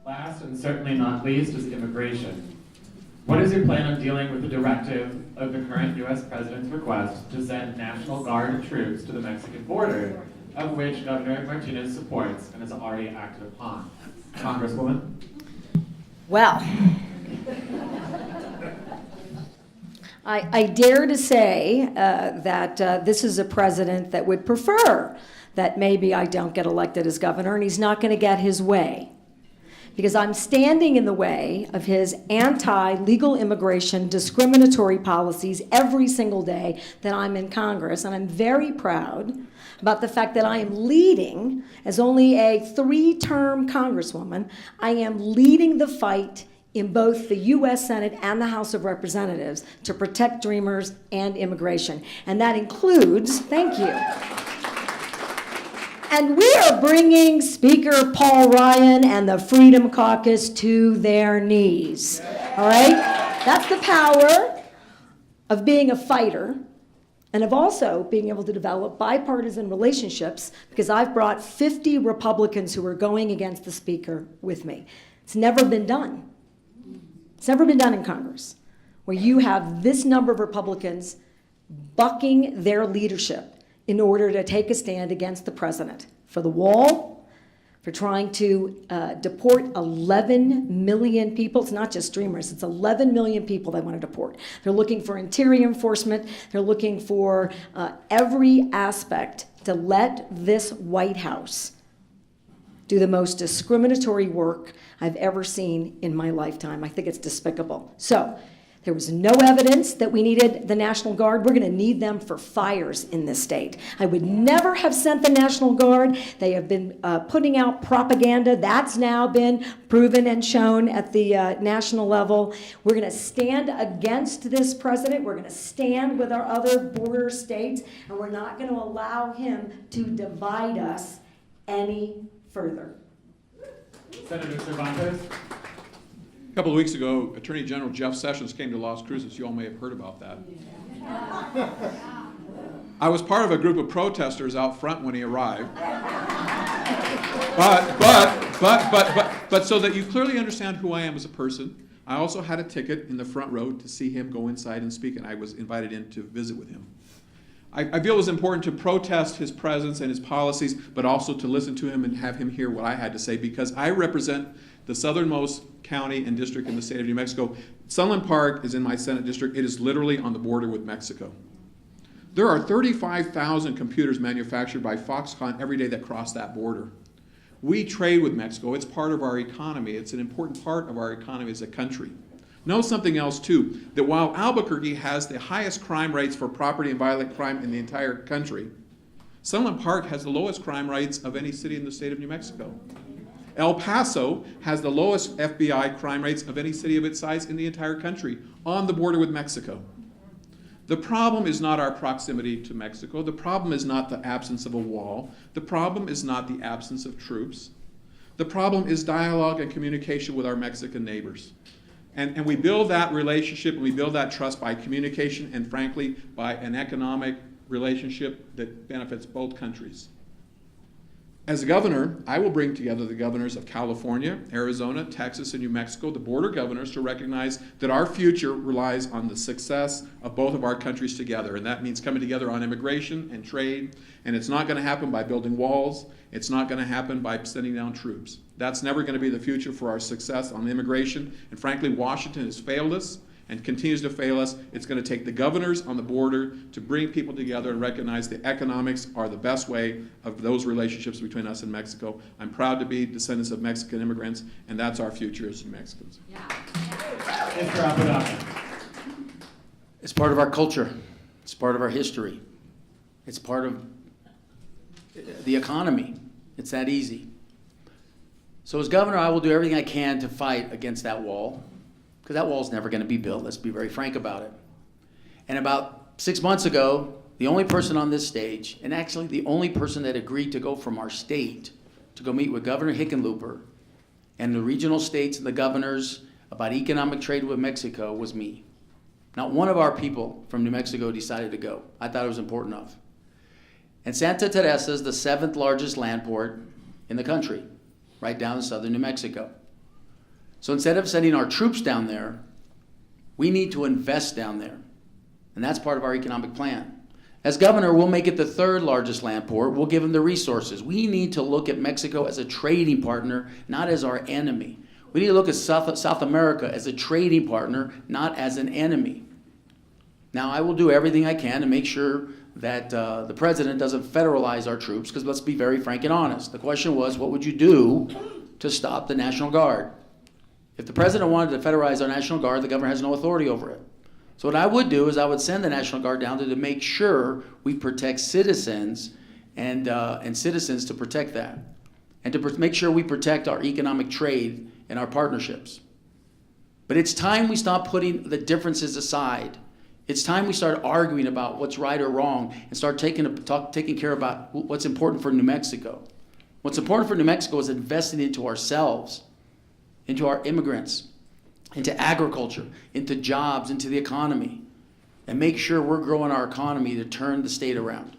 Last and certainly not least is immigration. What is your plan on dealing with the directive of the current U.S. President's request to send National Guard troops to the Mexican border, of which Governor Martinez supports and has already acted upon? Congresswoman? Well, I dare to say that this is a president that would prefer that maybe I don't get elected as governor, and he's not going to get his way. Because I'm standing in the way of his anti-legal immigration discriminatory policies every single day that I'm in Congress. And I'm very proud about the fact that I am leading, as only a 3-term Congresswoman, I am leading the fight in both the U.S. Senate and the House of Representatives to protect dreamers and immigration. And that includes, thank you. And we are bringing Speaker Paul Ryan and the Freedom Caucus to their knees. All right? That's the power of being a fighter and of also being able to develop bipartisan relationships, because I've brought 50 Republicans who are going against the Speaker with me. It's never been done. It's never been done in Congress, where you have this number of Republicans bucking their leadership in order to take a stand against the president for the wall, for trying to deport 11 million people. It's not just dreamers, it's 11 million people they want to deport. They're looking for interior enforcement. They're looking for every aspect to let this White House do the most discriminatory work I've ever seen in my lifetime. I think it's despicable. So, there was no evidence that we needed the National Guard. We're going to need them for fires in this state. I would never have sent the National Guard. They have been putting out propaganda. That's now been proven and shown at the national level. We're going to stand against this president. We're going to stand with our other border states, and we're not going to allow him to divide us any further. Senator Cervantes? A couple of weeks ago, Attorney General Jeff Sessions came to Las Cruces. You all may have heard about that. I was part of a group of protesters out front when he arrived. But so that you clearly understand who I am as a person, I also had a ticket in the front row to see him go inside and speak, and I was invited in to visit with him. I feel it was important to protest his presence and his policies, but also to listen to him and have him hear what I had to say, because I represent the southernmost county and district in the state of New Mexico. Sunland Park is in my Senate district. It is literally on the border with Mexico. There are 35,000 computers manufactured by Foxconn every day that cross that border. We trade with Mexico. It's part of our economy. It's an important part of our economy as a country. Know something else too, that while Albuquerque has the highest crime rates for property and violent crime in the entire country, Sunland Park has the lowest crime rates of any city in the state of New Mexico. El Paso has the lowest FBI crime rates of any city of its size in the entire country, on the border with Mexico. The problem is not our proximity to Mexico. The problem is not the absence of a wall. The problem is not the absence of troops. The problem is dialogue and communication with our Mexican neighbors. And we build that relationship and we build that trust by communication and, frankly, by an economic relationship that benefits both countries. As a governor, I will bring together the governors of California, Arizona, Texas, and New Mexico, the border governors, to recognize that our future relies on the success of both of our countries together. And that means coming together on immigration and trade. And it's not going to happen by building walls. It's not going to happen by sending down troops. That's never going to be the future for our success on immigration. And frankly, Washington has failed us and continues to fail us. It's going to take the governors on the border to bring people together and recognize the economics are the best way of those relationships between us and Mexico. I'm proud to be descendants of Mexican immigrants, and that's our future as Mexicans. Yeah. Mr. Apodaca. It's part of our culture. It's part of our history. It's part of the economy. It's that easy. So as governor, I will do everything I can to fight against that wall, because that wall's never going to be built. Let's be very frank about it. And about 6 months ago, the only person on this stage, and actually the only person that agreed to go from our state to go meet with Governor Hickenlooper and the regional states and the governors about economic trade with Mexico was me. Not one of our people from New Mexico decided to go. I thought it was important enough. And Santa Teresa is the 7th largest land port in the country, right down in southern New Mexico. So instead of sending our troops down there, we need to invest down there. And that's part of our economic plan. As governor, we'll make it the third largest land port. We'll give them the resources. We need to look at Mexico as a trading partner, not as our enemy. We need to look at South America as a trading partner, not as an enemy. Now, I will do everything I can to make sure that the president doesn't federalize our troops, because let's be very frank and honest. The question was, what would you do to stop the National Guard? If the president wanted to federalize our National Guard, the governor has no authority over it. So what I would do is I would send the National Guard down there to make sure we protect citizens and citizens to protect that. And to make sure we protect our economic trade and our partnerships. But it's time we stop putting the differences aside. It's time we start arguing about what's right or wrong and start taking care about what's important for New Mexico. What's important for New Mexico is investing into ourselves, into our immigrants, into agriculture, into jobs, into the economy, and make sure we're growing our economy to turn the state around.